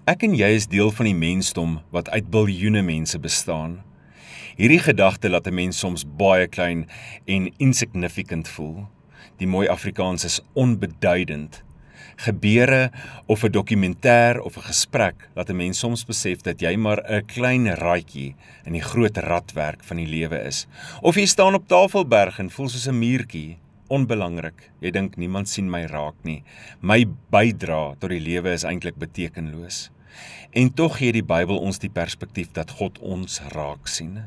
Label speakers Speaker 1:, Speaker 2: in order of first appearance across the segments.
Speaker 1: Ek en jy is deel van die mensdom wat uit biljoene mense bestaan. Hierdie gedagte laat 'n mens soms baie klein en insignificant voel. Die mooi Afrikaans is onbeduidend. Gebeure of 'n dokumentêr of 'n gesprek laat 'n mens soms besef dat jy maar 'n klein raadjie in die groot radwerk van die lewe is. Of jy staan op Tafelberg en voel soos 'n muurtjie. Onbelangrik. Jy dink niemand sien my raak nie. My bydra tot die lewe is eintlik betekenloos. En tog gee die Bybel ons die perspektief dat God ons raak sien.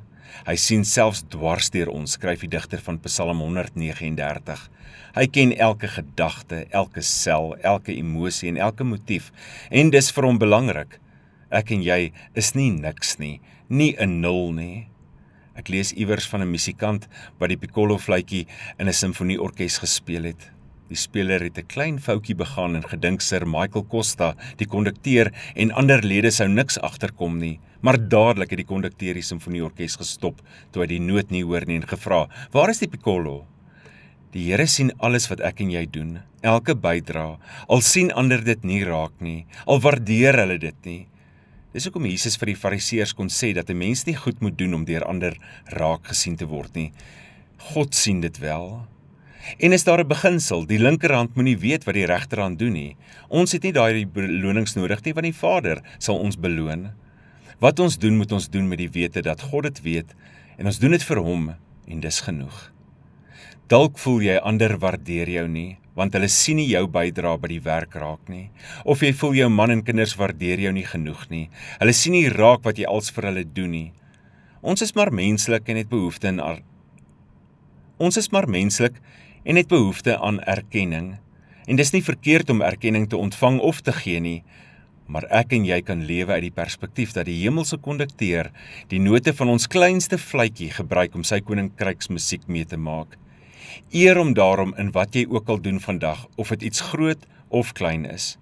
Speaker 1: Hy sien selfs dwars deur ons, skryf die digter van Psalm 139. Hy ken elke gedagte, elke sel, elke emosie en elke motief. En dis vir hom belangrik. Ek en jy is nie niks nie, nie 'n nul nie. Ek lees iewers van 'n musikant wat die piccolo fluitjie in 'n simfonieorkes gespeel het. Die speler het 'n klein foutjie begaan en gedink Sir Michael Costa, die kondukteur en ander lede sou niks agterkom nie, maar dadelik het die kondukteur die simfonieorkes gestop toe hy die noot nie hoor nie en gevra, "Waar is die piccolo?" Die Here sien alles wat ek en jy doen, elke bydra, al sien ander dit nie raak nie, al waardeer hulle dit nie. Dis hoekom Jesus vir die Fariseërs kon sê dat 'n mens nie goed moet doen om deur ander raak gesien te word nie. God sien dit wel. En is daar 'n beginsel, die linkerhand moenie weet wat die regterhand doen nie. Ons het nie daai belonings nodig nie, want die Vader sal ons beloon. Wat ons doen, moet ons doen met die wete dat God dit weet, en ons doen dit vir hom, en dis genoeg. Dalk voel jy ander waardeer jou nie, want hulle sien nie jou bydra by die werk raak nie. Of jy voel jou man en kinders waardeer jou nie genoeg nie. Hulle sien nie raak wat jy als vir hulle doen nie. Ons is maar menslik en het behoefte aan erkenning. En dis nie verkeerd om erkenning te ontvang of te gee nie, maar ek en jy kan lewe uit die perspektief dat die hemelse kondukteur die note van ons kleinste fluitjie gebruik om sy koninkryksmusiek mee te maak. Eer hom daarom in wat jy ook al doen vandag, of dit iets groot of klein is.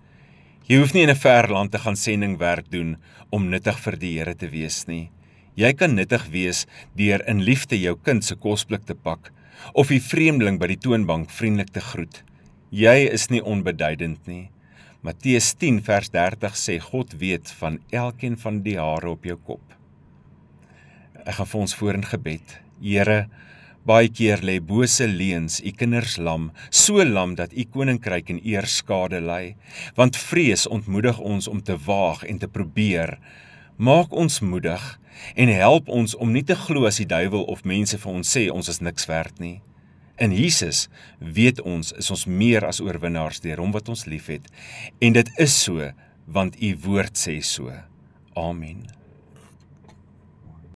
Speaker 1: Jy hoef nie in 'n ver land te gaan sendingwerk doen om nuttig vir die Here te wees nie. Jy kan nuttig wees deur in liefde jou kind se kosblik te pak, of die vreemdeling by die toonbank vriendelik te groet. Jy is nie onbeduidend nie. Matteus 10 vers 30 sê God weet van elkeen van die hare op jou kop. Ek gaan vir ons voor in gebed. Here, baie keer lê bose leuns u kinders lam, so lam dat u koninkryk en eer skade ly, want vrees ontmoedig ons om te waag en te probeer. Maak ons moedig en help ons om nie te glo as die duiwel of mense vir ons sê ons is niks werd nie. In Jesus weet ons is ons meer as oorwinnaars deur hom wat ons liefhet, en dit is so, want u woord sê so. Amen.